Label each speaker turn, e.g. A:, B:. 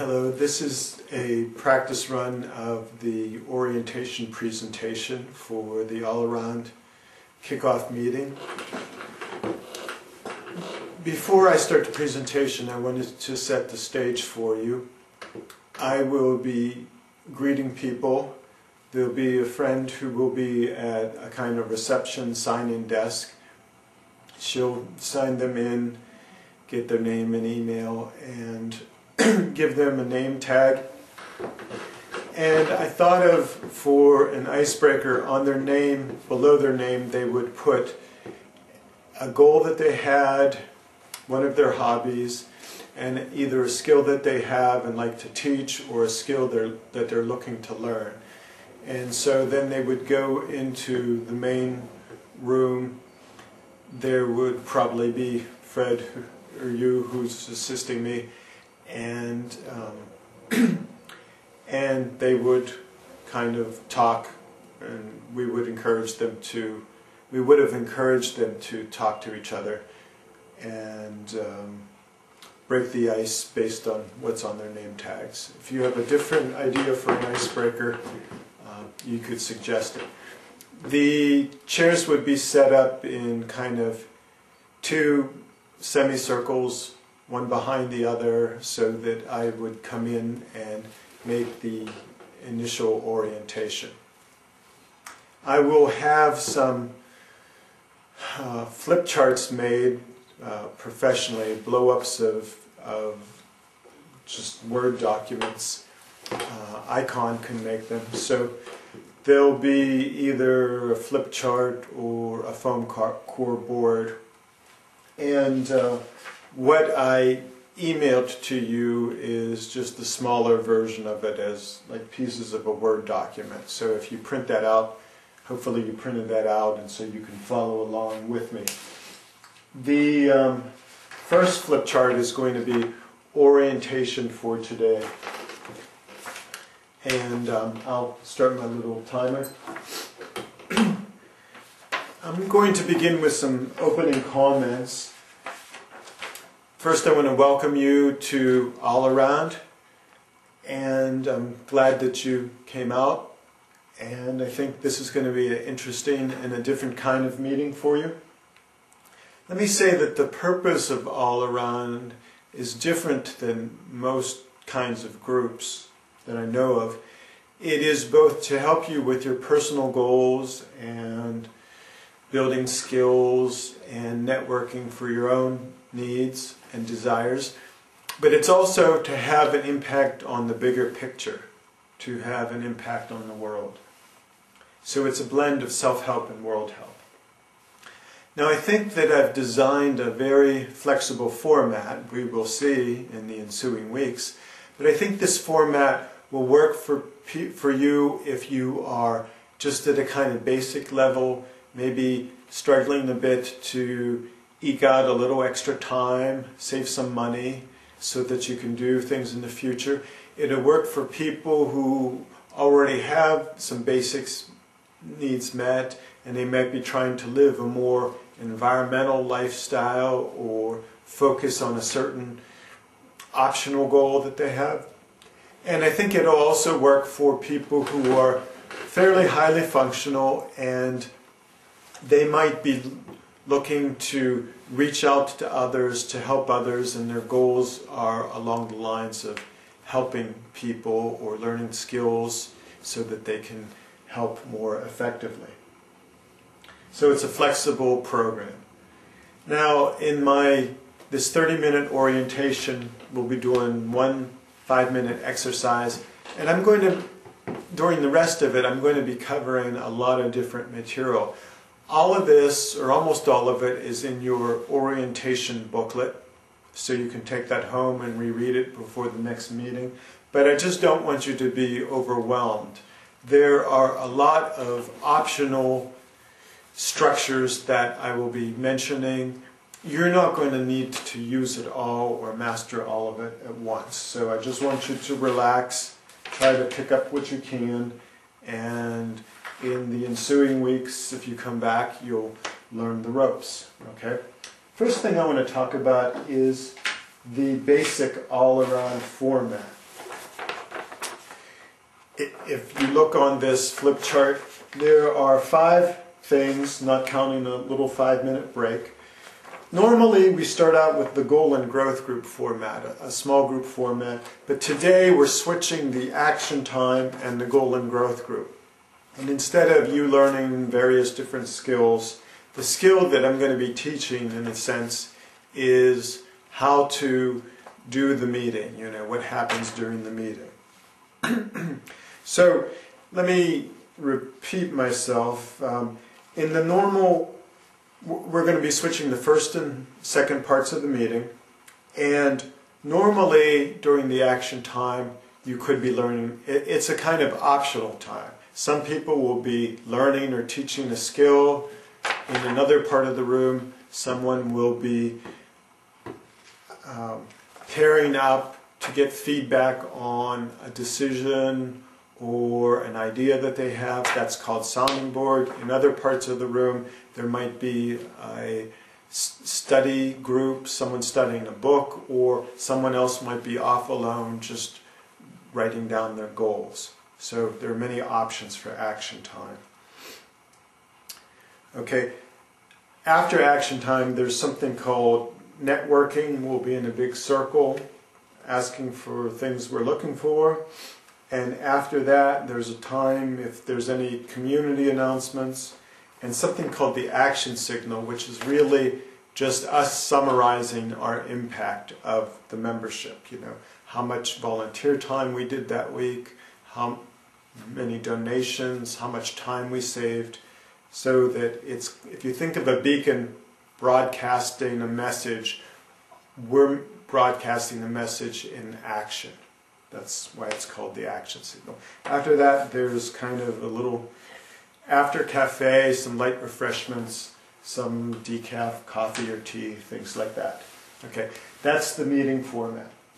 A: Hello, this is a practice run of the orientation presentation for the all-around kickoff meeting. Before I start the presentation, I wanted to set the stage for you. I will be greeting people. There will be a friend who will be at a kind of reception sign-in desk. She'll sign them in, get their name and email, and give them a name tag. And I thought of, for an icebreaker, on their name, below their name, they would put a goal that they had, one of their hobbies, and either a skill that they have and like to teach, or a skill that they're looking to learn. And so then they would go into the main room. There would probably be Fred or you who's assisting me, and and they would kind of talk, and we would have encouraged them to talk to each other and break the ice based on what's on their name tags. If you have a different idea for an icebreaker, you could suggest it. The chairs would be set up in kind of two semicircles, one behind the other, so that I would come in and make the initial orientation. I will have some flip charts made professionally, blow-ups of just Word documents. Icon can make them. So there'll be either a flip chart or a foam core board. And what I emailed to you is just the smaller version of it, as like pieces of a Word document. So if you print that out, hopefully you printed that out, and so you can follow along with me. The first flip chart is going to be orientation for today. And I'll start my little timer. I'm going to begin with some opening comments. First, I want to welcome you to All Around, and I'm glad that you came out, and I think this is going to be an interesting and a different kind of meeting for you. Let me say that the purpose of All Around is different than most kinds of groups that I know of. It is both to help you with your personal goals and building skills and networking for your own needs and desires, but it's also to have an impact on the bigger picture, to have an impact on the world. So it's a blend of self-help and world help. Now, I think that I've designed a very flexible format. We will see in the ensuing weeks, but I think this format will work for you if you are just at a kind of basic level, maybe struggling a bit to eke out a little extra time, save some money so that you can do things in the future. It'll work for people who already have some basics needs met, and they might be trying to live a more environmental lifestyle or focus on a certain optional goal that they have. And I think it'll also work for people who are fairly highly functional, and they might be looking to reach out to others, to help others, and their goals are along the lines of helping people or learning skills so that they can help more effectively. So it's a flexible program. Now, in this 30-minute orientation, we'll be doing one 5-minute exercise, and I'm going to, during the rest of it, I'm going to be covering a lot of different material. All of this, or almost all of it, is in your orientation booklet, so you can take that home and reread it before the next meeting. But I just don't want you to be overwhelmed. There are a lot of optional structures that I will be mentioning. You're not going to need to use it all or master all of it at once. So I just want you to relax, try to pick up what you can, and in the ensuing weeks, if you come back, you'll learn the ropes. Okay? First thing I want to talk about is the basic all-around format. if you look on this flip chart, there are 5 things, not counting a little 5-minute break. Normally we start out with the goal and growth group format, a small group format, but today we're switching the action time and the goal and growth group. And instead of you learning various different skills, the skill that I'm going to be teaching, in a sense, is how to do the meeting, what happens during the meeting. So let me repeat myself. In the normal, we're going to be switching the first and second parts of the meeting, and normally during the action time you could be learning. It's a kind of optional time. Some people will be learning or teaching a skill. In another part of the room, someone will be pairing up to get feedback on a decision or an idea that they have. That's called sounding board. In other parts of the room, there might be a study group, someone studying a book, or someone else might be off alone just writing down their goals. So there are many options for action time. Okay, after action time, there's something called networking. We'll be in a big circle asking for things we're looking for. And after that, there's a time if there's any community announcements, and something called the action signal, which is really just us summarizing our impact of the membership. How much volunteer time we did that week, how many donations, how much time we saved, so that it's, if you think of a beacon broadcasting a message, we're broadcasting the message in action. That's why it's called the action signal. After that, there's kind of a little after cafe, some light refreshments, some decaf, coffee or tea, things like that. Okay, that's the meeting format.